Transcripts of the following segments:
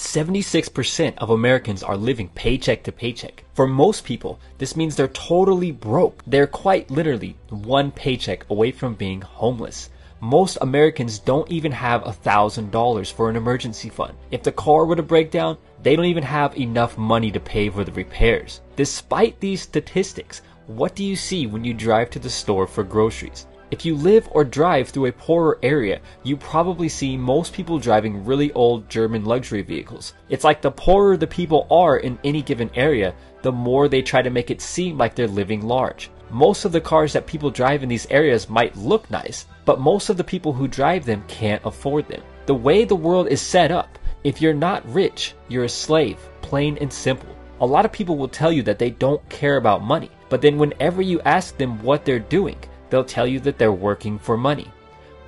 76% of Americans are living paycheck to paycheck. For most people, this means they're totally broke. They're quite literally one paycheck away from being homeless. Most Americans don't even have $1,000 for an emergency fund. If the car were to break down, they don't even have enough money to pay for the repairs. Despite these statistics, what do you see when you drive to the store for groceries? If you live or drive through a poorer area, you probably see most people driving really old German luxury vehicles. It's like the poorer the people are in any given area, the more they try to make it seem like they're living large. Most of the cars that people drive in these areas might look nice, but most of the people who drive them can't afford them. The way the world is set up, if you're not rich, you're a slave, plain and simple. A lot of people will tell you that they don't care about money, but then whenever you ask them what they're doing, they'll tell you that they're working for money.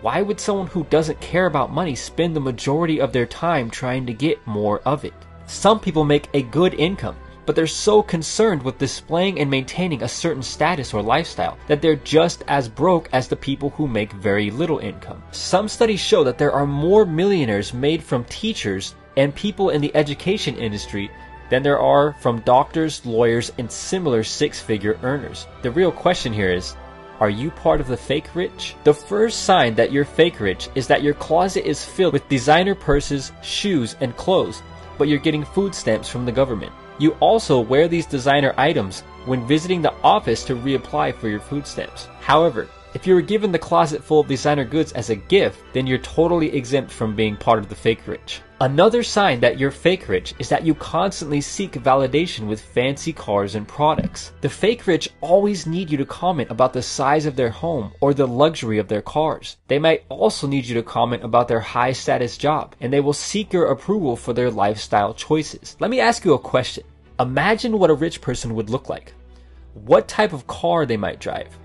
Why would someone who doesn't care about money spend the majority of their time trying to get more of it? Some people make a good income, but they're so concerned with displaying and maintaining a certain status or lifestyle that they're just as broke as the people who make very little income. Some studies show that there are more millionaires made from teachers and people in the education industry than there are from doctors, lawyers, and similar six-figure earners. The real question here is, are you part of the fake rich? The first sign that you're fake rich is that your closet is filled with designer purses, shoes, and clothes, but you're getting food stamps from the government. You also wear these designer items when visiting the office to reapply for your food stamps. However, if you were given the closet full of designer goods as a gift, then you're totally exempt from being part of the fake rich. Another sign that you're fake rich is that you constantly seek validation with fancy cars and products. The fake rich always need you to comment about the size of their home or the luxury of their cars. They might also need you to comment about their high status job, and they will seek your approval for their lifestyle choices. Let me ask you a question. Imagine what a rich person would look like. What type of car they might drive.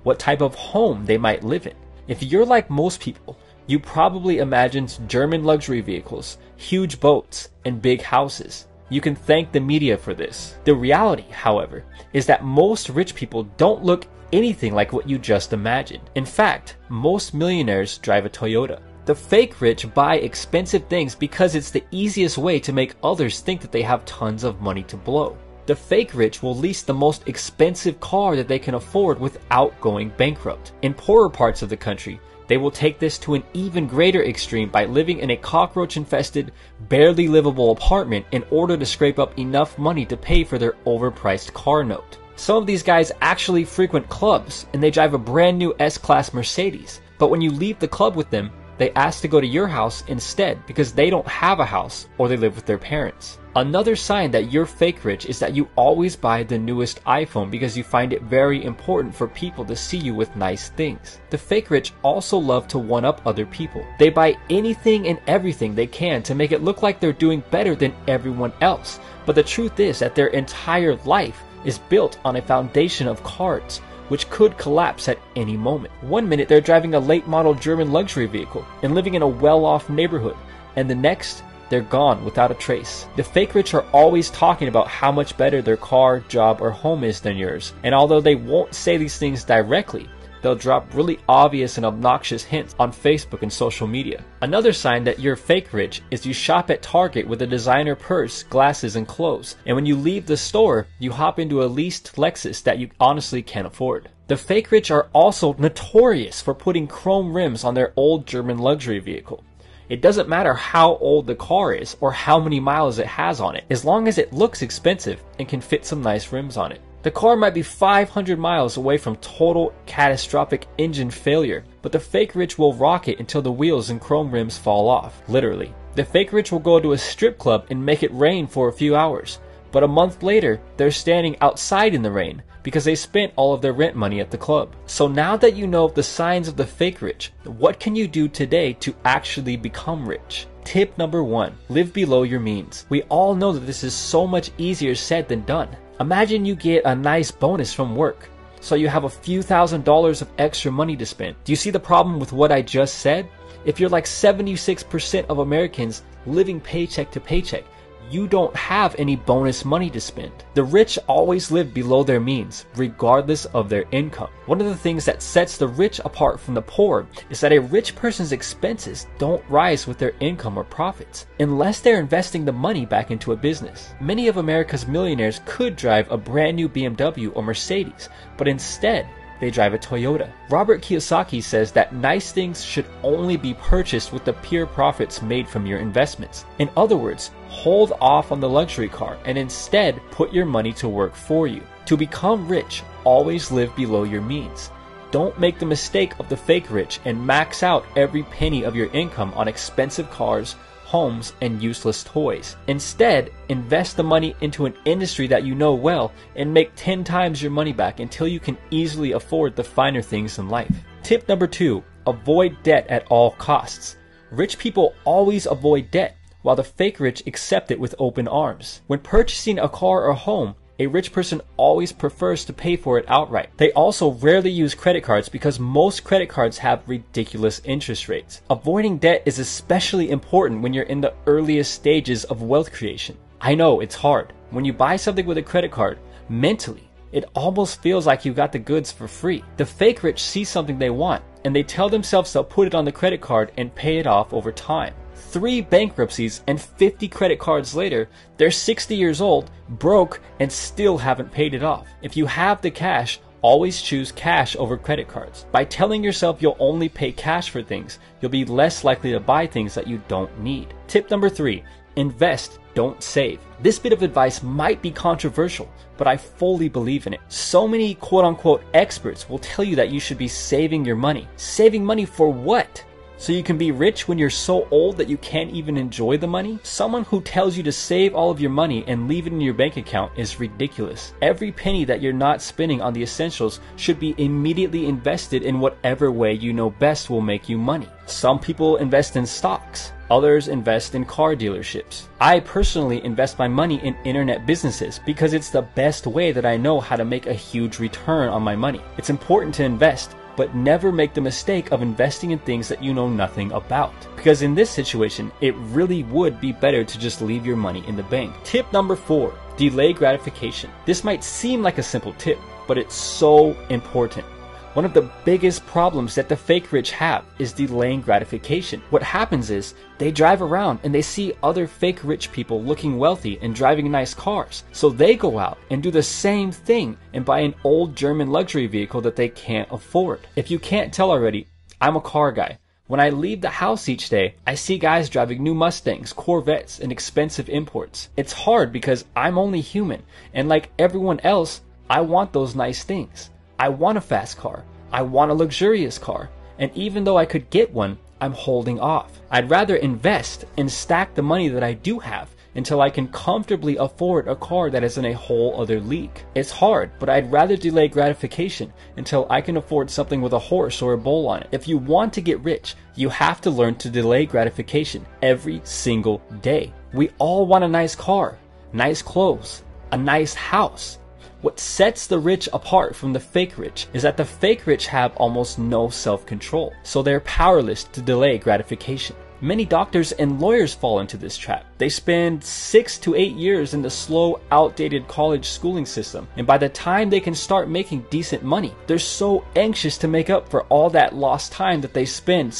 What type of home they might live in. If you're like most people, you probably imagined German luxury vehicles, huge boats, and big houses. You can thank the media for this. The reality, however, is that most rich people don't look anything like what you just imagined. In fact, most millionaires drive a Toyota. The fake rich buy expensive things because it's the easiest way to make others think that they have tons of money to blow. The fake rich will lease the most expensive car that they can afford without going bankrupt. In poorer parts of the country, they will take this to an even greater extreme by living in a cockroach-infested, barely livable apartment in order to scrape up enough money to pay for their overpriced car note. Some of these guys actually frequent clubs and they drive a brand new S-Class Mercedes, but when you leave the club with them, they ask to go to your house instead because they don't have a house or they live with their parents. Another sign that you're fake rich is that you always buy the newest iPhone because you find it very important for people to see you with nice things. The fake rich also love to one-up other people. They buy anything and everything they can to make it look like they're doing better than everyone else. But the truth is that their entire life is built on a foundation of cards, which could collapse at any moment. One minute they're driving a late model German luxury vehicle and living in a well-off neighborhood, and the next, they're gone without a trace. The fake rich are always talking about how much better their car, job, or home is than yours, and although they won't say these things directly, they'll drop really obvious and obnoxious hints on Facebook and social media. Another sign that you're fake rich is you shop at Target with a designer purse, glasses, and clothes, and when you leave the store, you hop into a leased Lexus that you honestly can't afford. The fake rich are also notorious for putting chrome rims on their old German luxury vehicle. It doesn't matter how old the car is or how many miles it has on it, as long as it looks expensive and can fit some nice rims on it. The car might be 500 miles away from total catastrophic engine failure, but the fake rich will rock it until the wheels and chrome rims fall off, literally. The fake rich will go to a strip club and make it rain for a few hours, but a month later, they're standing outside in the rain because they spent all of their rent money at the club. So now that you know the signs of the fake rich, what can you do today to actually become rich? Tip number 1, live below your means. We all know that this is so much easier said than done. Imagine you get a nice bonus from work, so you have a few $1,000s of extra money to spend. Do you see the problem with what I just said? If you're like 76% of Americans living paycheck to paycheck, you don't have any bonus money to spend. The rich always live below their means, regardless of their income. One of the things that sets the rich apart from the poor is that a rich person's expenses don't rise with their income or profits, unless they're investing the money back into a business. Many of America's millionaires could drive a brand new BMW or Mercedes, but instead, they drive a Toyota. Robert Kiyosaki says that nice things should only be purchased with the pure profits made from your investments. In other words, hold off on the luxury car and instead put your money to work for you. To become rich, always live below your means. Don't make the mistake of the fake rich and max out every penny of your income on expensive cars, homes, and useless toys. Instead, invest the money into an industry that you know well and make 10 times your money back until you can easily afford the finer things in life. Tip number 2, avoid debt at all costs. Rich people always avoid debt, while the fake rich accept it with open arms. When purchasing a car or home, a rich person always prefers to pay for it outright. They also rarely use credit cards because most credit cards have ridiculous interest rates. Avoiding debt is especially important when you're in the earliest stages of wealth creation. I know it's hard. When you buy something with a credit card, mentally, it almost feels like you got the goods for free. The fake rich see something they want, and they tell themselves they'll put it on the credit card and pay it off over time. 3 bankruptcies and 50 credit cards later, they're 60 years old, broke, and still haven't paid it off. If you have the cash, always choose cash over credit cards. By telling yourself you'll only pay cash for things, you'll be less likely to buy things that you don't need. Tip number 3, invest, don't save. This bit of advice might be controversial, but I fully believe in it. So many quote-unquote experts will tell you that you should be saving your money. Saving money for what? So you can be rich when you're so old that you can't even enjoy the money? Someone who tells you to save all of your money and leave it in your bank account is ridiculous. Every penny that you're not spending on the essentials should be immediately invested in whatever way you know best will make you money. Some people invest in stocks. Others invest in car dealerships. I personally invest my money in internet businesses because it's the best way that I know how to make a huge return on my money. It's important to invest, but never make the mistake of investing in things that you know nothing about. Because in this situation, it really would be better to just leave your money in the bank. Tip number 4, delay gratification. This might seem like a simple tip, but it's so important. One of the biggest problems that the fake rich have is delaying gratification. What happens is they drive around and they see other fake rich people looking wealthy and driving nice cars. So they go out and do the same thing and buy an old German luxury vehicle that they can't afford. If you can't tell already, I'm a car guy. When I leave the house each day, I see guys driving new Mustangs, Corvettes, and expensive imports. It's hard because I'm only human, and like everyone else, I want those nice things. I want a fast car. I want a luxurious car. And even though I could get one, I'm holding off. I'd rather invest and stack the money that I do have until I can comfortably afford a car that is in a whole other league. It's hard, but I'd rather delay gratification until I can afford something with a horse or a bull on it. If you want to get rich, you have to learn to delay gratification every single day. We all want a nice car, nice clothes, a nice house. What sets the rich apart from the fake rich is that the fake rich have almost no self-control, so they're powerless to delay gratification. Many doctors and lawyers fall into this trap. They spend 6 to 8 years in the slow, outdated college schooling system, and by the time they can start making decent money, they're so anxious to make up for all that lost time that they spend,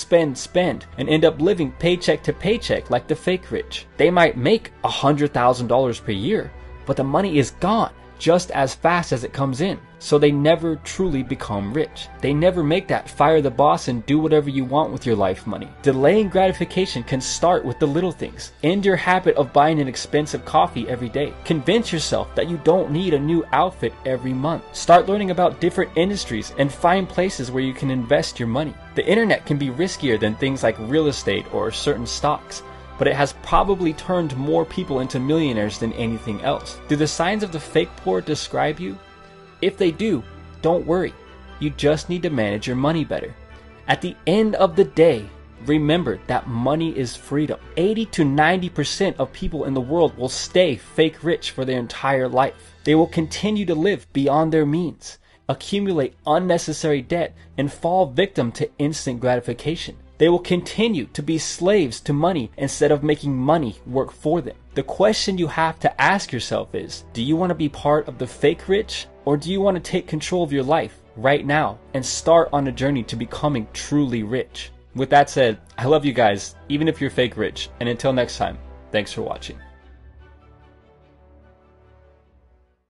and end up living paycheck to paycheck like the fake rich. They might make $100,000 per year, but the money is gone just as fast as it comes in. So they never truly become rich. They never make that fire the boss and do whatever you want with your life money. Delaying gratification can start with the little things. End your habit of buying an expensive coffee every day. Convince yourself that you don't need a new outfit every month. Start learning about different industries and find places where you can invest your money. The internet can be riskier than things like real estate or certain stocks, but it has probably turned more people into millionaires than anything else. Do the signs of the fake poor describe you? If they do, don't worry. You just need to manage your money better. At the end of the day, remember that money is freedom. 80 to 90% of people in the world will stay fake rich for their entire life. They will continue to live beyond their means, accumulate unnecessary debt, and fall victim to instant gratification. They will continue to be slaves to money instead of making money work for them. The question you have to ask yourself is, do you want to be part of the fake rich, or do you want to take control of your life right now and start on a journey to becoming truly rich? With that said, I love you guys, even if you're fake rich, and until next time, thanks for watching.